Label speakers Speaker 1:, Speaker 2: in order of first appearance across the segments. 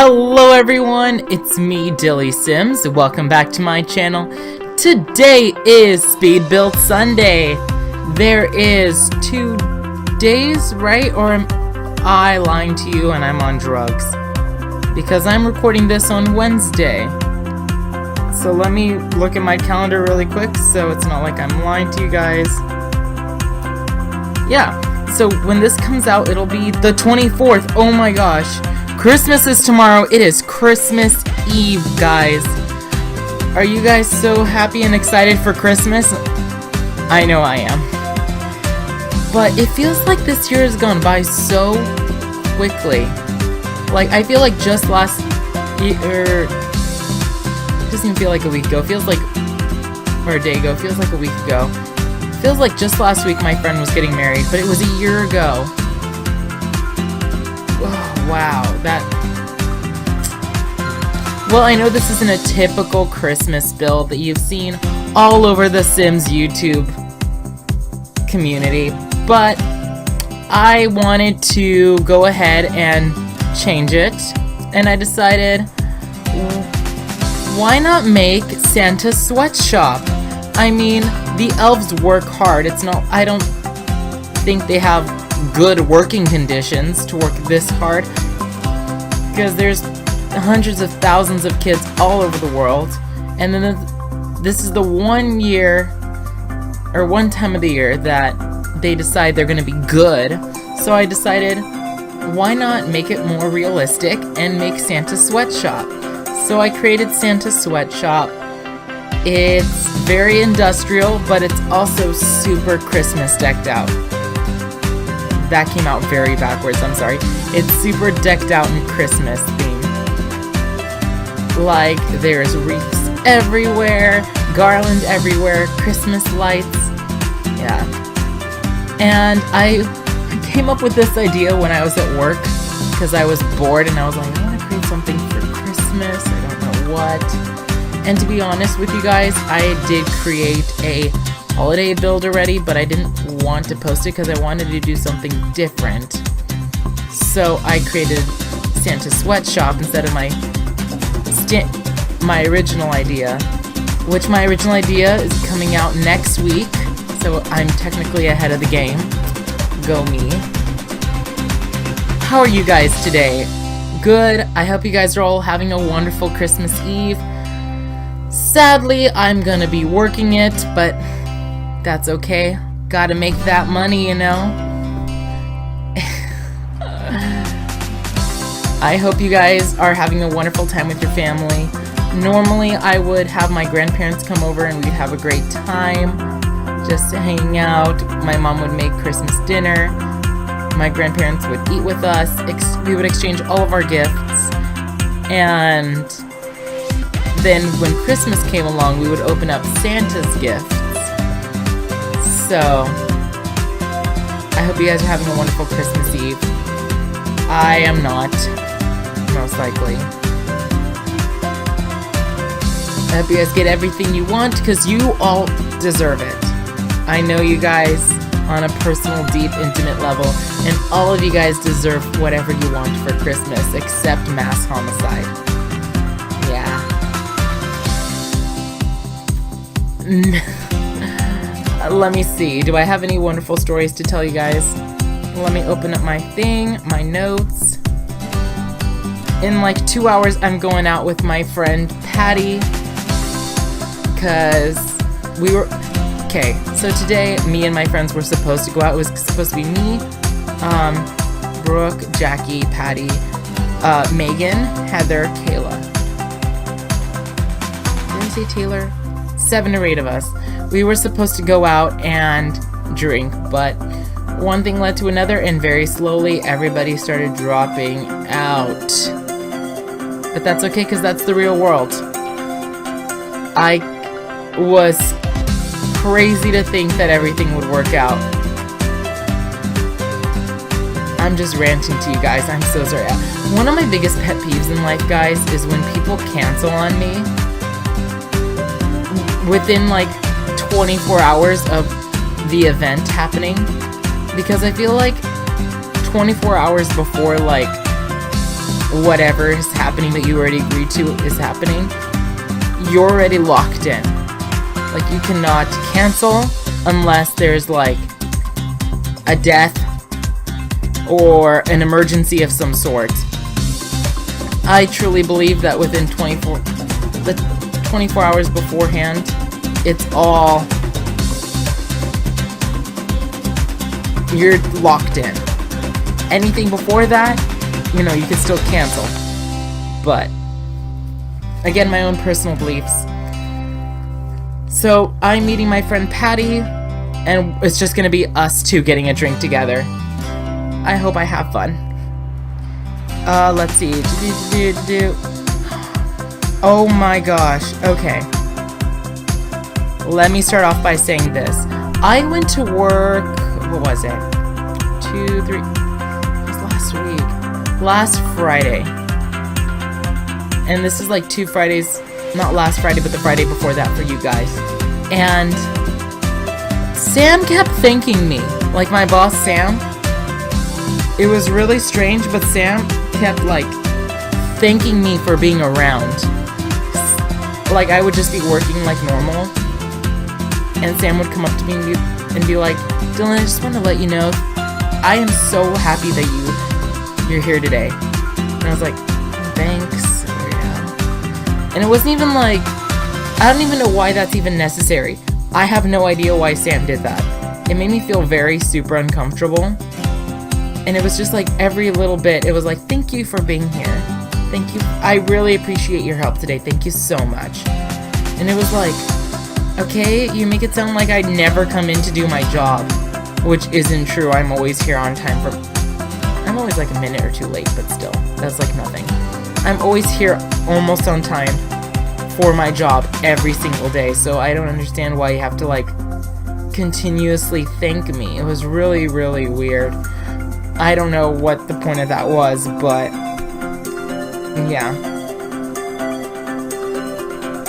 Speaker 1: Hello everyone, it's me, DillysSims. Welcome back to my channel. Today is Speed Build Sunday. There is 2 days, right? Or am I lying to you and I'm on drugs? Because I'm recording this on Wednesday. So let me look at my calendar really quick so it's not like I'm lying to you guys. Yeah, so when this comes out, it'll be the 24th. Oh my gosh. Christmas is tomorrow. It is Christmas Eve, guys. Are you guys so happy and excited for Christmas? I know I am. But it feels like this year has gone by so quickly. Like, I feel like just last year, it doesn't even feel like a week ago. It feels like, or a day ago. It feels like a week ago. It feels like just last week my friend was getting married, but it was a year ago. Oh, wow, well, I know this isn't a typical Christmas build that you've seen all over the Sims YouTube community, but I wanted to go ahead and change it, and I decided, why not make Santa's sweatshop? I mean, the elves work hard. It's not, I don't think they have good working conditions to work this hard, because there's hundreds of thousands of kids all over the world, and then this is the one year or one time of the year that they decide they're going to be good. So I decided, why not make it more realistic and make Santa's sweatshop? So I created Santa's sweatshop. It's very industrial, but it's also super Christmas decked out. That came out very backwards, I'm sorry. It's super decked out in Christmas theme. Like, there's wreaths everywhere, garland everywhere, Christmas lights. Yeah. And I came up with this idea when I was at work, because I was bored and I was like, I want to create something for Christmas, I don't know what. And to be honest with you guys, I did create a holiday build already, but I didn't want to post it because I wanted to do something different. So I created Santa's sweatshop instead of my original idea, which my original idea is coming out next week, so I'm technically ahead of the game. Go me. How are you guys today? Good. I hope you guys are all having a wonderful Christmas Eve. Sadly, I'm gonna be working it, but that's okay. Gotta make that money, you know? I hope you guys are having a wonderful time with your family. Normally, I would have my grandparents come over and we'd have a great time, just hanging out. My mom would make Christmas dinner. My grandparents would eat with us. We would exchange all of our gifts. And then when Christmas came along, we would open up Santa's gifts. So, I hope you guys are having a wonderful Christmas Eve. I am not, most likely. I hope you guys get everything you want, because you all deserve it. I know you guys on a personal, deep, intimate level, and all of you guys deserve whatever you want for Christmas, except mass homicide. Yeah. Let me see. Do I have any wonderful stories to tell you guys? Let me open up my thing, my notes. In like 2 hours, I'm going out with my friend Patty, because we were... Okay, so today, me and my friends were supposed to go out. It was supposed to be me, Brooke, Jackie, Patty, Megan, Heather, Kayla. Did I say Taylor? 7 or 8 of us. We were supposed to go out and drink, but one thing led to another, and very slowly everybody started dropping out. But that's okay, because that's the real world. I was crazy to think that everything would work out. I'm just ranting to you guys. I'm so sorry. One of my biggest pet peeves in life, guys, is when people cancel on me within like 24 hours of the event happening, because I feel like 24 hours before like whatever is happening that you already agreed to is happening, you're already locked in. Like, you cannot cancel unless there's like a death or an emergency of some sort. I truly believe that within 24 hours beforehand, it's all, you're locked in. Anything before that, you know, you can still cancel. But again, my own personal beliefs. So I'm meeting my friend Patty, and it's just gonna be us two getting a drink together. I hope I have fun. Let's see. Oh my gosh. Okay. Let me start off by saying this. I went to work, what was it? 2, 3, it was last week. Last Friday. And this is like 2 Fridays, not last Friday, but the Friday before that for you guys. And Sam kept thanking me. Like, my boss, Sam. It was really strange, but Sam kept, like, thanking me for being around. Like, I would just be working like normal, and Sam would come up to me and be like, Dylan, I just want to let you know, I am so happy that you're here today. And I was like, thanks. Yeah. And it wasn't even like, I don't even know why that's even necessary. I have no idea why Sam did that. It made me feel very super uncomfortable. And it was just like every little bit, it was like, thank you for being here. Thank you. I really appreciate your help today. Thank you so much. And it was like, okay, you make it sound like I never come in to do my job, which isn't true. I'm always here on time I'm always like a minute or two late, but still, that's like nothing. I'm always here almost on time for my job every single day, so I don't understand why you have to like continuously thank me. It was really, really weird. I don't know what the point of that was, but yeah.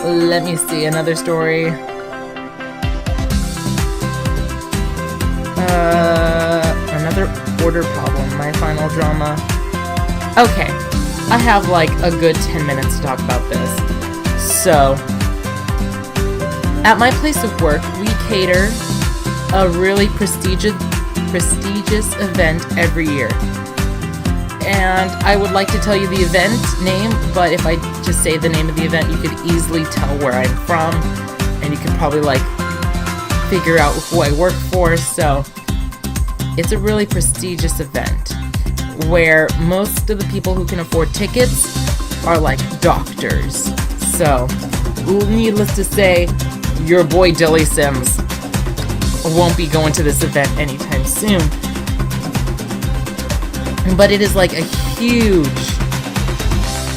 Speaker 1: Let me see, another story. Another order problem, my final drama. Okay, I have like a good 10 minutes to talk about this. So, at my place of work, we cater a really prestigious event every year. And I would like to tell you the event name, but if I just say the name of the event, you could easily tell where I'm from, and you could probably like figure out who I work for. So it's a really prestigious event where most of the people who can afford tickets are like doctors. So needless to say, your boy DillysSims won't be going to this event anytime soon. But it is like a huge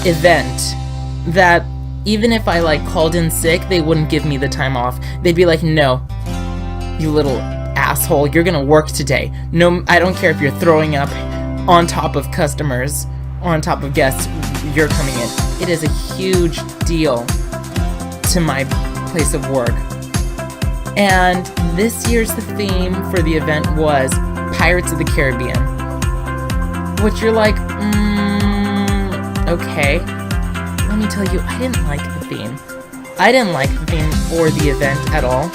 Speaker 1: event that even if I like called in sick, they wouldn't give me the time off. They'd be like, no, you little asshole, you're gonna work today. No, I don't care if you're throwing up on top of customers, on top of guests, you're coming in. It is a huge deal to my place of work. And this year's the theme for the event was Pirates of the Caribbean. Which you're like, okay. Let me tell you, I didn't like the theme. I didn't like the theme for the event at all.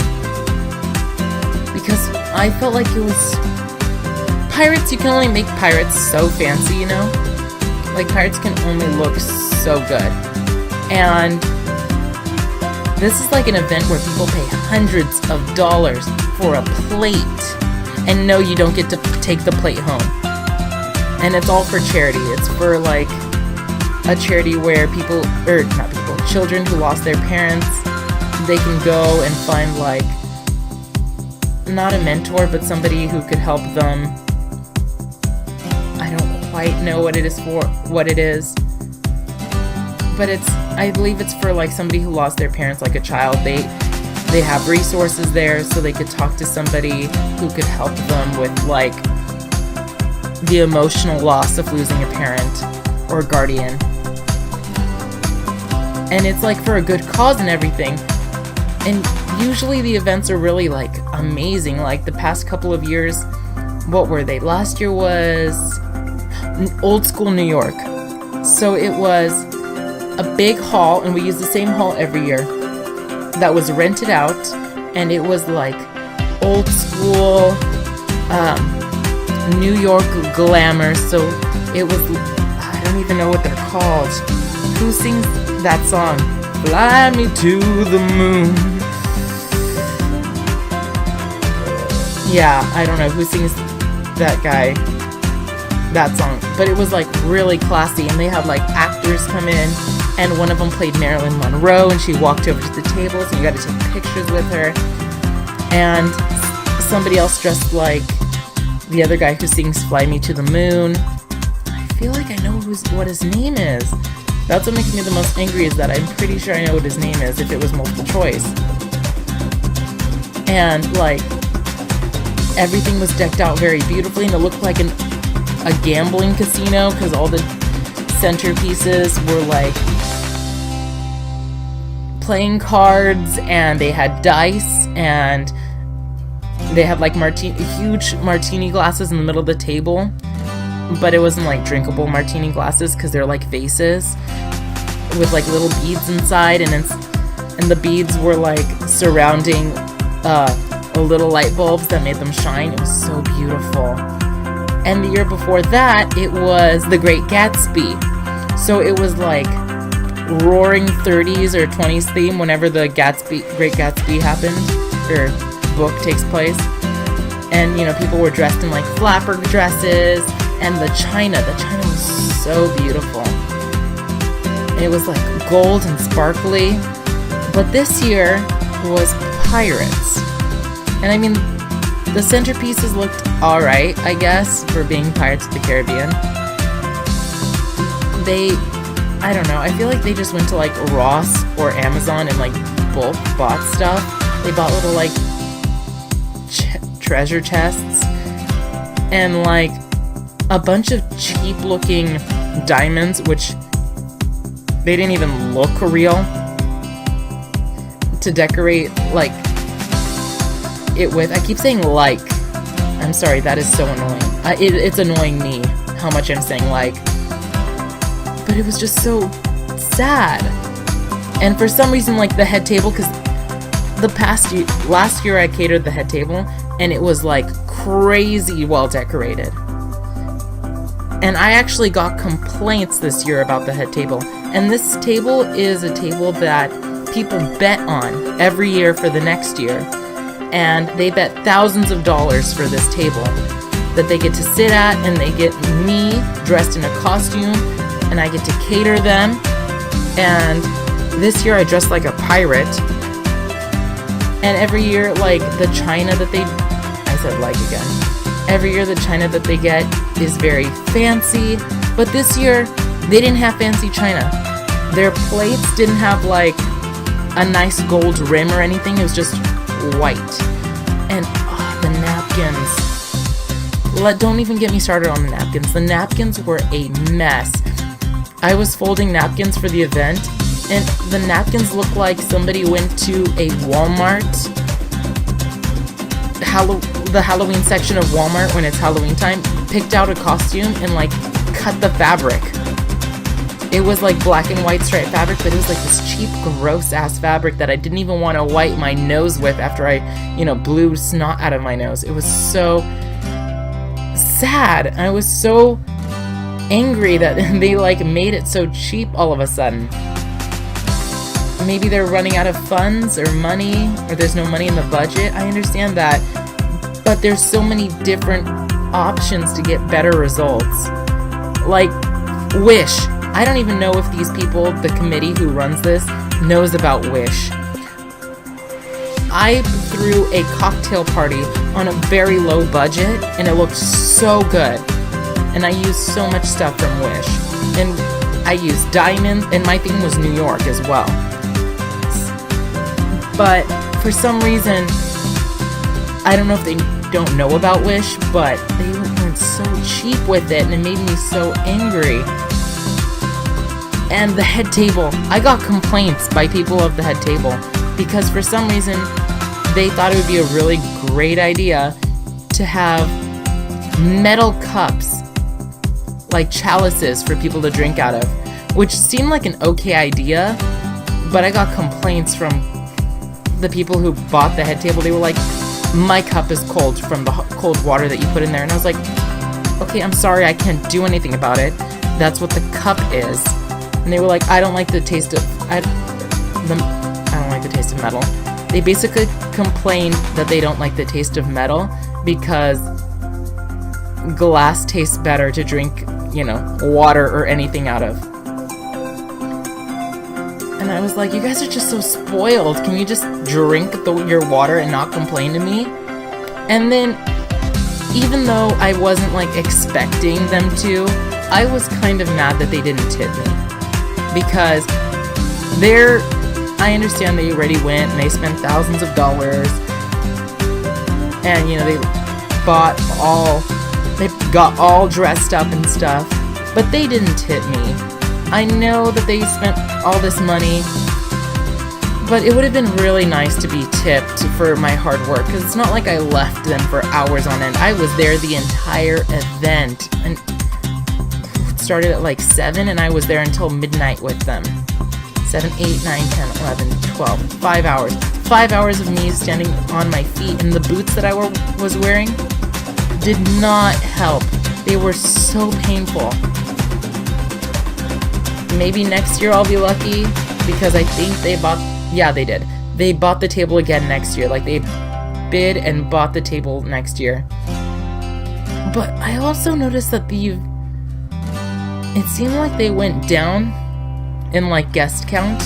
Speaker 1: Because I felt like it was... Pirates, you can only make pirates so fancy, you know? Like, pirates can only look so good. And this is like an event where people pay hundreds of dollars for a plate. And no, you don't get to take the plate home. And it's all for charity. It's for like a charity where children who lost their parents, they can go and find like, not a mentor, but somebody who could help them. I don't quite know what it is. But I believe it's for like somebody who lost their parents like a child. They have resources there so they could talk to somebody who could help them with like the emotional loss of losing a parent or guardian. And it's like for a good cause and everything. And usually the events are really like amazing. Like the past couple of years, what were they? Last year was Old School New York. So it was a big hall, and we used the same hall every year, that was rented out, and it was like old school New York glamour. So it was, I don't even know what they're called. Who sings that song? Fly me to the moon. Yeah, I don't know who sings that guy, that song. But it was like really classy, and they had like actors come in, and one of them played Marilyn Monroe, and she walked over to the tables, and you got to take pictures with her. And somebody else dressed like the other guy who sings Fly Me to the Moon. I feel like I know what his name is. That's what makes me the most angry, is that I'm pretty sure I know what his name is if it was multiple choice. And like, everything was decked out very beautifully, and it looked like a gambling casino, because all the centerpieces were like playing cards, and they had dice, and they had like huge martini glasses in the middle of the table, but it wasn't like drinkable martini glasses, because they're like vases with like little beads inside, and the beads were like surrounding little light bulbs that made them shine. It was so beautiful. And the year before that, it was The Great Gatsby. So it was like roaring 30s or 20s theme whenever the Great Gatsby happened, or book takes place. And, you know, people were dressed in like flapper dresses, and the china was so beautiful. It was like gold and sparkly. But this year was pirates. And I mean, the centerpieces looked alright, I guess, for being Pirates of the Caribbean. I don't know, I feel like they just went to like Ross or Amazon and like bulk bought stuff. They bought little like treasure chests and like a bunch of cheap looking diamonds, which they didn't even look real, to decorate like it with. I keep saying like. I'm sorry, that is so annoying. It's annoying me how much I'm saying like. But it was just so sad. And for some reason, like the head table, because last year I catered the head table, and it was like crazy well decorated. And I actually got complaints this year about the head table. And this table is a table that people bet on every year for the next year. And they bet thousands of dollars for this table that they get to sit at, and they get me dressed in a costume, and I get to cater them. And this year I dressed like a pirate. And every year, like, the china that I said like again. Every year the china that they get is very fancy. But this year, they didn't have fancy china. Their plates didn't have like a nice gold rim or anything. It was just white. And the napkins. Don't even get me started on the napkins. The napkins were a mess. I was folding napkins for the event, and the napkins looked like somebody went to a Walmart, the Halloween section of Walmart when it's Halloween time, picked out a costume and like cut the fabric. It was like black and white striped fabric, but it was like this cheap, gross ass fabric that I didn't even want to wipe my nose with after I, blew snot out of my nose. It was so sad. I was so angry that they like made it so cheap all of a sudden. Maybe they're running out of funds or money, or there's no money in the budget. I understand that, but there's so many different options to get better results. Like Wish. I don't even know if these people, the committee who runs this, knows about Wish. I threw a cocktail party on a very low budget, and it looked so good. And I used so much stuff from Wish. And I used diamonds, and my theme was New York as well. But for some reason, I don't know if they don't know about Wish, but they went so cheap with it, and it made me so angry. And the head table, I got complaints by people of the head table because for some reason they thought it would be a really great idea to have metal cups like chalices for people to drink out of, which seemed like an okay idea, but I got complaints from the people who bought the head table. They were like, my cup is cold from the cold water that you put in there. And I was like, okay, I'm sorry, I can't do anything about it. That's what the cup is. And they were like, I don't like the taste of metal. They basically complained that they don't like the taste of metal because glass tastes better to drink, you know, water or anything out of. And I was like, you guys are just so spoiled. Can you just drink your water and not complain to me? And then, even though I wasn't like expecting them to, I was kind of mad that they didn't tip me. Because I understand they already went and they spent thousands of dollars. And, you know, they got all dressed up and stuff. But they didn't tip me. I know that they spent all this money, but it would have been really nice to be tipped for my hard work, because it's not like I left them for hours on end. I was there the entire event, and it started at like 7, and I was there until midnight with them. 7, 8, 9, 10, 11, 12, 5 hours. 5 hours of me standing on my feet, and the boots that I was wearing did not help. They were so painful. Maybe next year I'll be lucky, because I think they bought... Yeah, they did. They bought the table again next year. Like, they bid and bought the table next year. But I also noticed that it seemed like they went down in, like, guest count,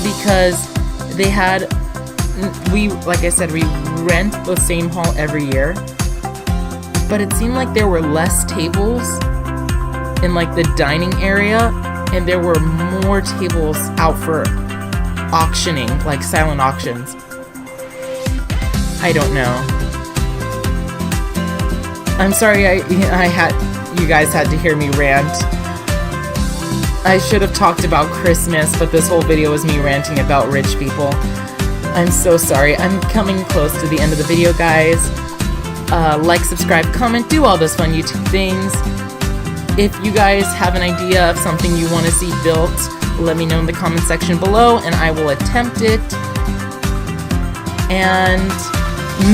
Speaker 1: because they had... like I said, we rent the same hall every year, but it seemed like there were less tables in, like, the dining area, and there were more tables out for auctioning, like silent auctions. I don't know. I'm sorry you guys had to hear me rant. I should have talked about Christmas, but this whole video was me ranting about rich people. I'm so sorry. I'm coming close to the end of the video, guys. Like, subscribe, comment, do all those fun YouTube things. If you guys have an idea of something you want to see built, let me know in the comment section below, and I will attempt it. And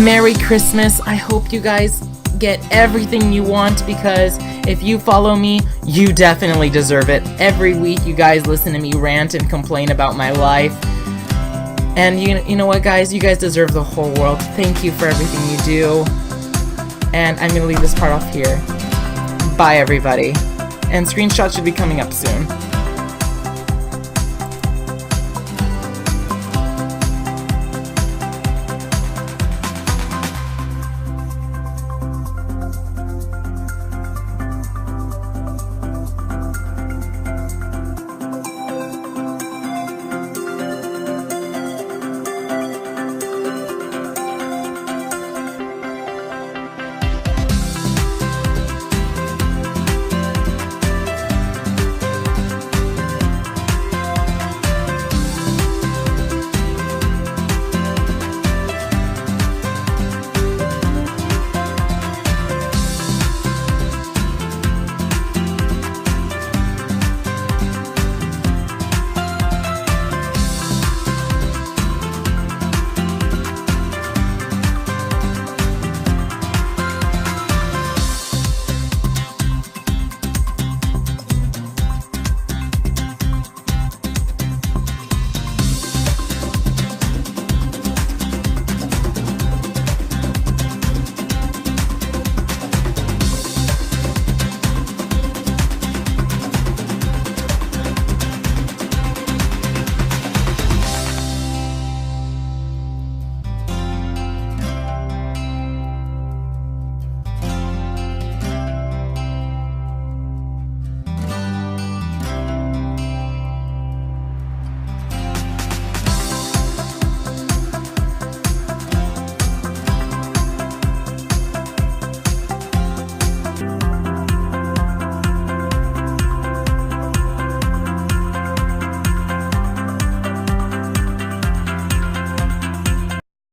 Speaker 1: Merry Christmas. I hope you guys get everything you want, because if you follow me, you definitely deserve it. Every week you guys listen to me rant and complain about my life. And you know what, guys? You guys deserve the whole world. Thank you for everything you do. And I'm going to leave this part off here. Bye, everybody. And screenshots should be coming up soon.